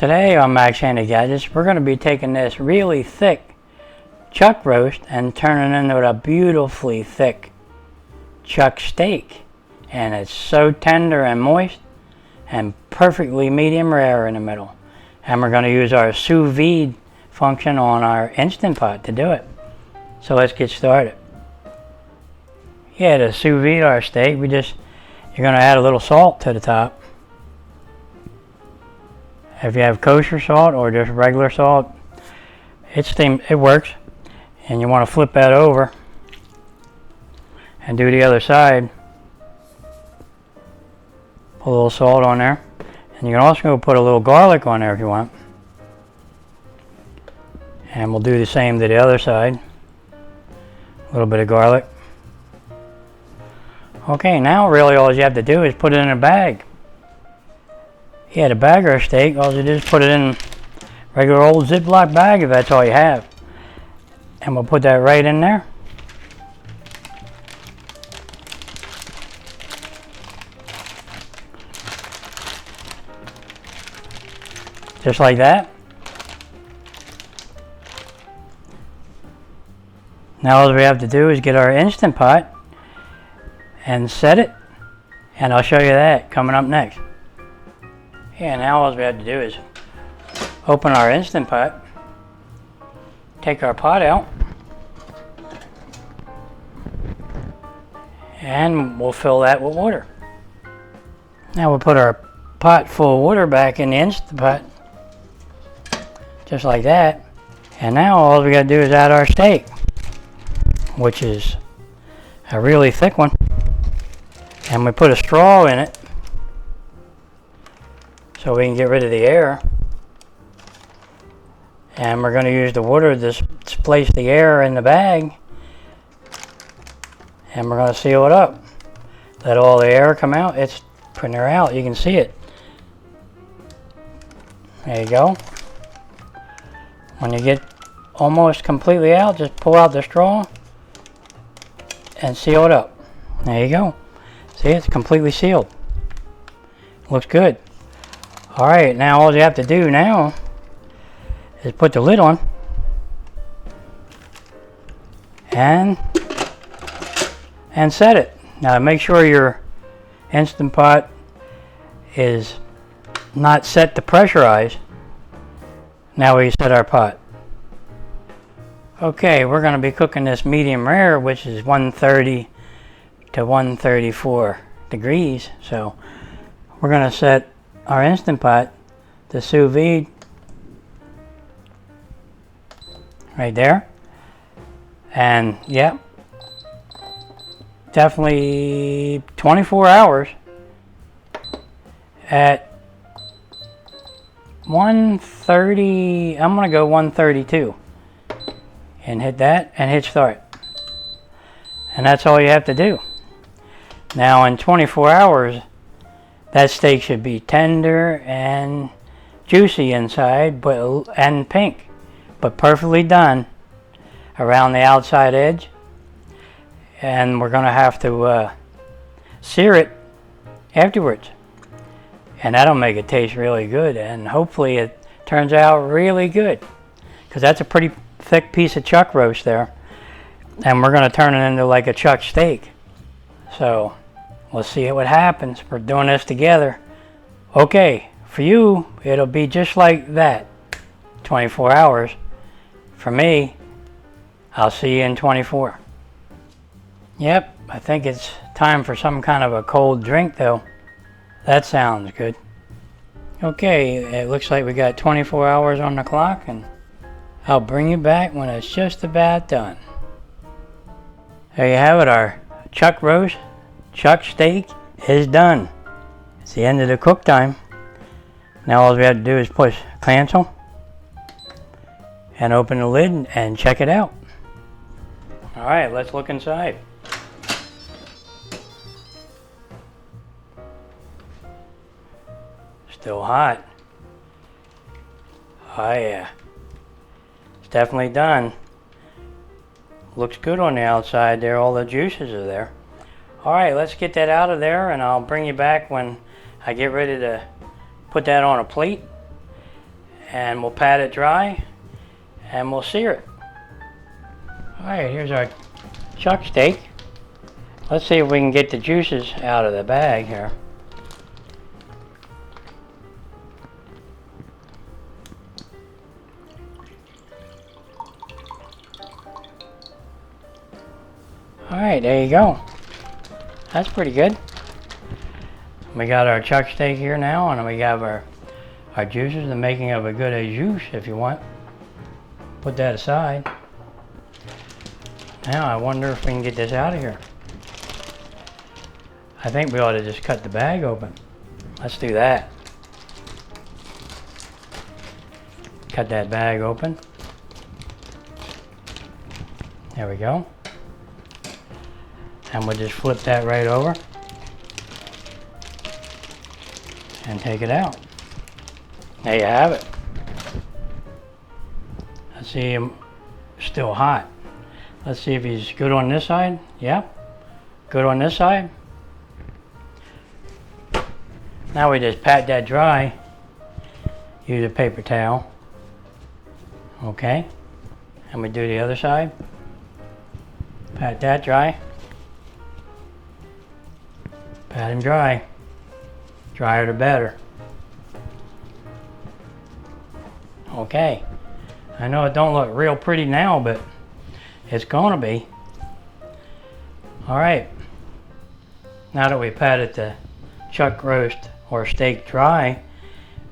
Today on Max Handy Gadgets, we're going to be taking this really thick chuck roast and turning it into a beautifully thick chuck steak. And it's so tender and moist and perfectly medium rare in the middle. And we're going to use our Sous Vide function on our Instant Pot to do it. So let's get started. Yeah, to sous vide our steak, you're going to add a little salt to the top. If you have kosher salt or just regular salt, it works. And you want to flip that over and do the other side. Put a little salt on there. And you can also put a little garlic on there if you want. And we'll do the same to the other side. A little bit of garlic. Okay, now really all you have to do is put it in a bag. Yeah, to bag our steak, all you do is put it in a regular old Ziploc bag if that's all you have. And we'll put that right in there. Just like that. Now all we have to do is get our Instant Pot and set it, and I'll show you that coming up next. Yeah, now all we have to do is open our Instant Pot, take our pot out, and we'll fill that with water. Now we'll put our pot full of water back in the Instant Pot, just like that. And now all we got to do is add our steak, which is a really thick one. And we put a straw in it so we can get rid of the air. And we're going to use the water to displace the air in the bag. And we're going to seal it up. Let all the air come out. It's putting her out. You can see it. There you go. When you get almost completely out, just pull out the straw and seal it up. There you go. See, it's completely sealed. Looks good. Alright, now all you have to do now is put the lid on and set it. Now make sure your Instant Pot is not set to pressurize. Now we set our pot. Okay, we're going to be cooking this medium rare, which is 130 to 134 degrees. So we're going to set our Instant Pot to sous vide right there. And yeah, definitely 24 hours at 130. I'm going to go 132 and hit that and hit start. And that's all you have to do. Now in 24 hours, that steak should be tender and juicy inside, and pink, but perfectly done around the outside edge. And we're going to have to sear it afterwards. And that'll make it taste really good, and hopefully it turns out really good, because that's a pretty thick piece of chuck roast there. And we're going to turn it into like a chuck steak. So we'll see what happens. We're doing this together. Okay, for you, it'll be just like that. 24 hours. For me, I'll see you in 24. Yep, I think it's time for some kind of a cold drink though. That sounds good. Okay, it looks like we got 24 hours on the clock, and I'll bring you back when it's just about done. There you have it, our chuck roast, chuck steak is done. It's the end of the cook time. Now all we have to do is push cancel and open the lid and check it out. Alright, let's look inside. Still hot. Oh yeah. It's definitely done. Looks good on the outside there. All the juices are there. Alright, let's get that out of there, and I'll bring you back when I get ready to put that on a plate and we'll pat it dry and we'll sear it. Alright, here's our chuck steak. Let's see if we can get the juices out of the bag here. Alright, there you go. That's pretty good. We got our chuck steak here now, and we got our juices, the making of a good au jus if you want. Put that aside. Now I wonder if we can get this out of here. I think we ought to just cut the bag open. Let's do that. Cut that bag open. There we go. And we'll just flip that right over and take it out. There you have it. Let's see him still hot. Let's see if he's good on this side. Yeah, good on this side. Now we just pat that dry. Use a paper towel. Okay, and we do the other side. Pat that dry. Pat him dry. Drier the better. Okay. I know it don't look real pretty now, but it's gonna be. Alright. Now that we patted the chuck roast or steak dry,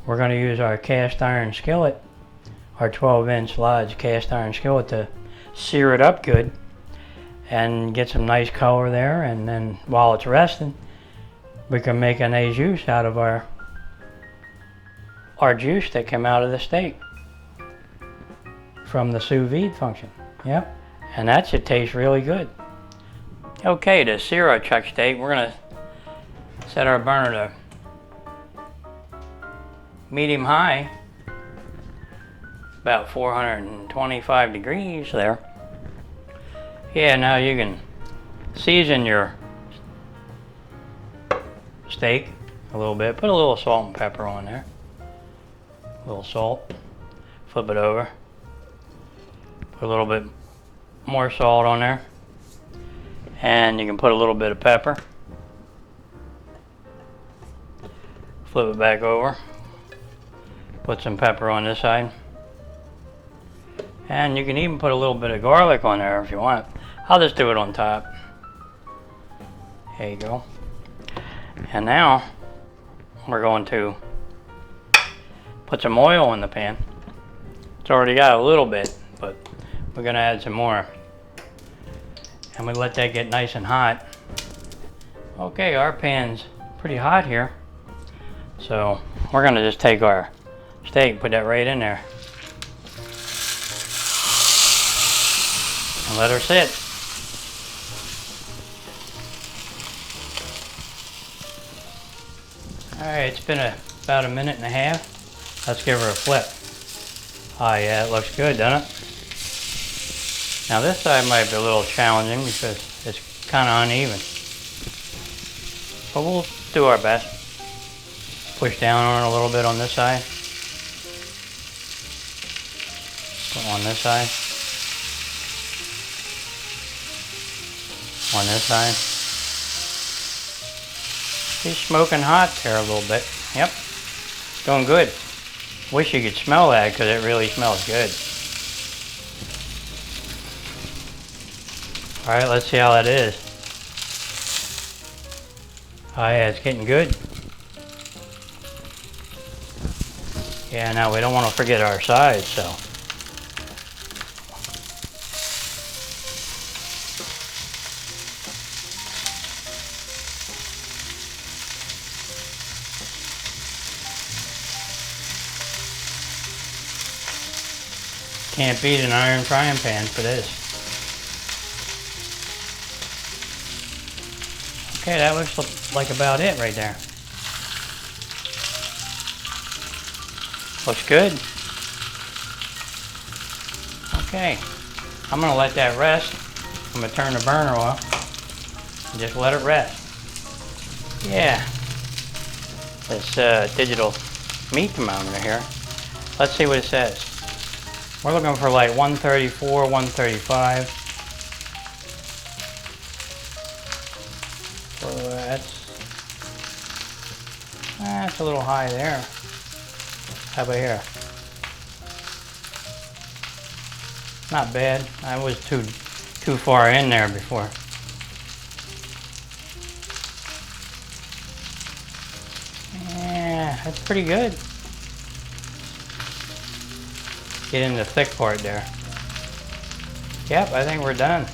we're gonna use our cast iron skillet, our 12-inch large cast iron skillet, to sear it up good and get some nice color there, and then while it's resting, we can make an au jus out of our juice that came out of the steak from the sous vide function. Yep, and that should taste really good. Okay, to sear our chuck steak, we're gonna set our burner to medium high, about 425 degrees there. Yeah, now you can season your steak a little bit. Put a little salt and pepper on there. A little salt. Flip it over. Put a little bit more salt on there. And you can put a little bit of pepper. Flip it back over. Put some pepper on this side. And you can even put a little bit of garlic on there if you want. I'll just do it on top. There you go. And now we're going to put some oil in the pan. It's already got a little bit, but we're going to add some more. And we let that get nice and hot. Okay, our pan's pretty hot here. So we're going to just take our steak, put that right in there, and let her sit. Alright, it's been about a minute and a half. Let's give her a flip. Oh yeah, it looks good, doesn't it? Now this side might be a little challenging because it's kind of uneven. But we'll do our best. Push down on it a little bit on this side. Put on this side. On this side. She's smoking hot there a little bit. Yep, doing good. Wish you could smell that because it really smells good. All right, let's see how that is. Oh yeah, it's getting good. Yeah, now we don't want to forget our sides, so. Can't beat an iron frying pan for this. Okay, that looks like about it right there. Looks good. Okay, I'm gonna let that rest. I'm gonna turn the burner off and just let it rest. Yeah, this digital meat thermometer here Let's see what it says. We're looking for like 134, 135. So that's a little high there. How about here? Not bad. I was too far in there before. Yeah, that's pretty good. Get in the thick part there. Yep, I think we're done.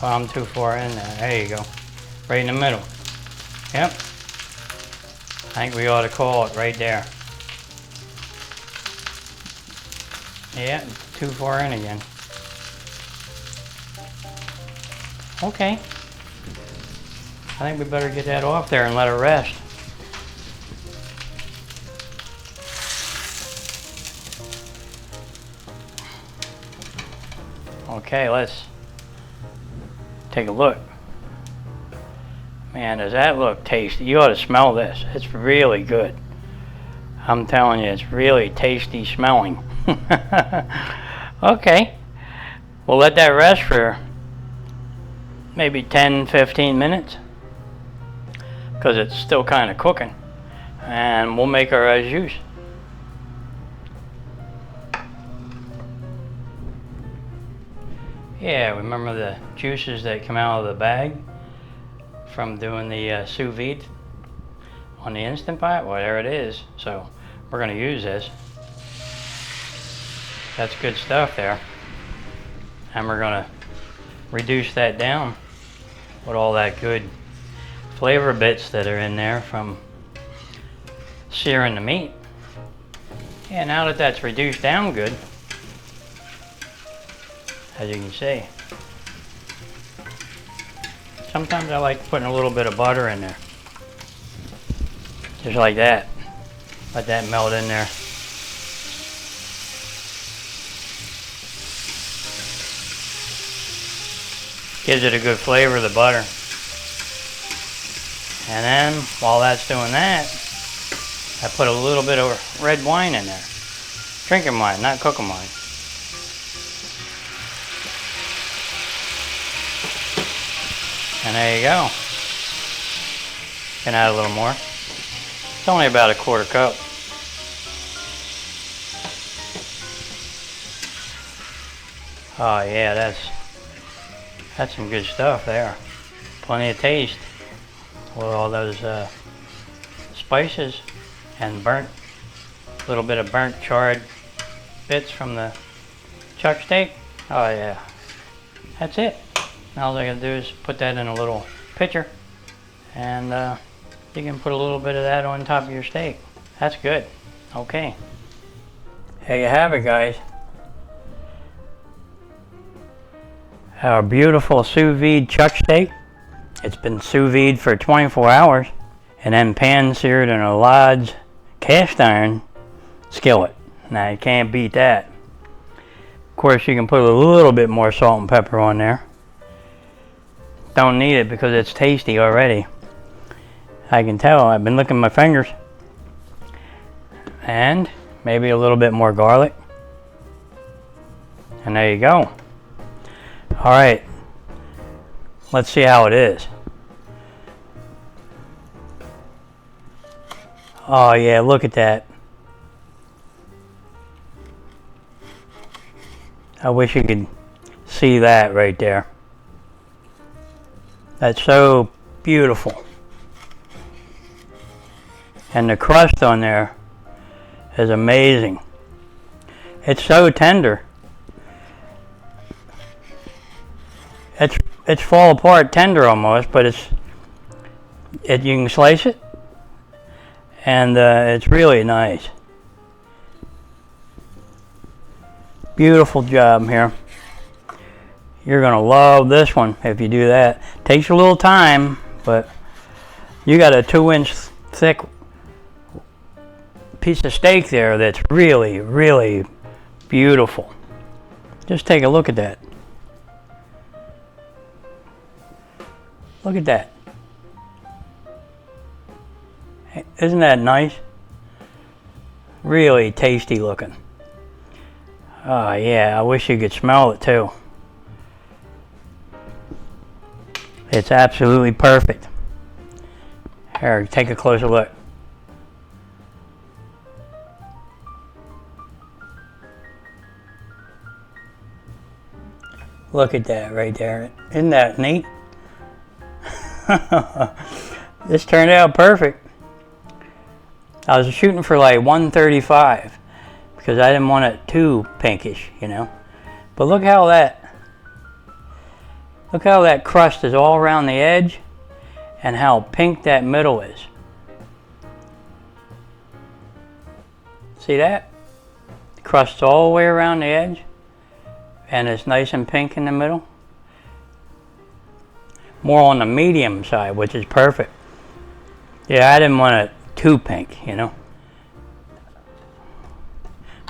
Oh, I'm too far in there. There you go. Right in the middle. Yep. I think we ought to call it right there. Yeah, too far in again. Okay. I think we better get that off there and let it rest. Okay, let's take a look. Man, does that look tasty? You ought to smell this. It's really good. I'm telling you, it's really tasty smelling. Okay, we'll let that rest for maybe 10-15 minutes because it's still kind of cooking, and we'll make our au jus. Yeah, remember the juices that come out of the bag from doing the sous vide on the Instant Pot? Well, there it is. So we're going to use this. That's good stuff there. And we're going to reduce that down with all that good flavor bits that are in there from searing the meat. Yeah, now that that's reduced down good, as you can see. Sometimes I like putting a little bit of butter in there. Just like that. Let that melt in there. Gives it a good flavor, the butter. And then, while that's doing that, I put a little bit of red wine in there. Drinking wine, not cooking wine. And there you go. Can add a little more. It's only about a quarter cup. Oh yeah, that's some good stuff there. Plenty of taste with all those spices and burnt, little bit of burnt charred bits from the chuck steak. Oh yeah, that's it. Now all I gotta do is put that in a little pitcher, and you can put a little bit of that on top of your steak. That's good. Okay. There you have it, guys. Our beautiful sous vide chuck steak. It's been sous vide for 24 hours and then pan seared in a large cast iron skillet. Now you can't beat that. Of course, you can put a little bit more salt and pepper on there. Don't need it because it's tasty already. I can tell. I've been licking my fingers. And maybe a little bit more garlic. And there you go. Alright, let's see how it is. Oh yeah, look at that. I wish you could see that right there. That's so beautiful. And the crust on there is amazing. It's so tender. It's fall apart tender almost, but you can slice it, and it's really nice. Beautiful job here. You're gonna love this one if you do that. Takes a little time, but you got a 2-inch thick piece of steak there that's really, really beautiful. Just take a look at that. Look at that. Isn't that nice? Really tasty looking. Oh yeah, I wish you could smell it too. It's absolutely perfect. Here, take a closer look. Look at that right there. Isn't that neat? This turned out perfect. I was shooting for like 135 because I didn't want it too pinkish, you know. But look how that crust is all around the edge and how pink that middle is. See that? The crust's all the way around the edge and it's nice and pink in the middle. More on the medium side, which is perfect. Yeah, I didn't want it too pink, you know.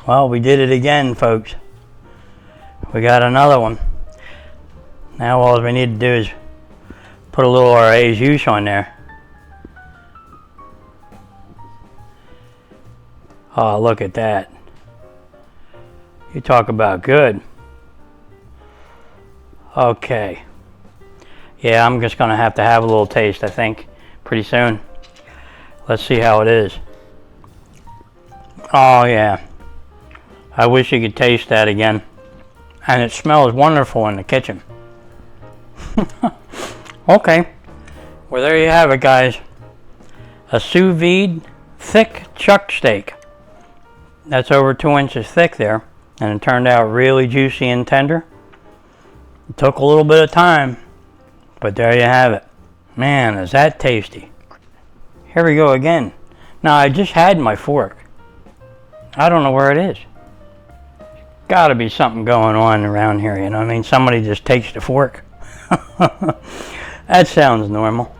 Well, we did it again, folks. We got another one. Now all we need to do is put a little Au Jus on there. Oh, look at that. You talk about good. Okay. Yeah, I'm just going to have a little taste, I think, pretty soon. Let's see how it is. Oh, yeah. I wish you could taste that again. And it smells wonderful in the kitchen. Okay. Well, there you have it, guys. A sous vide thick chuck steak. That's over 2 inches thick there. And it turned out really juicy and tender. It took a little bit of time. But there you have it. Man, is that tasty. Here we go again. Now, I just had my fork. I don't know where it is. Got to be something going on around here, you know what I mean? Somebody just takes the fork. That sounds normal.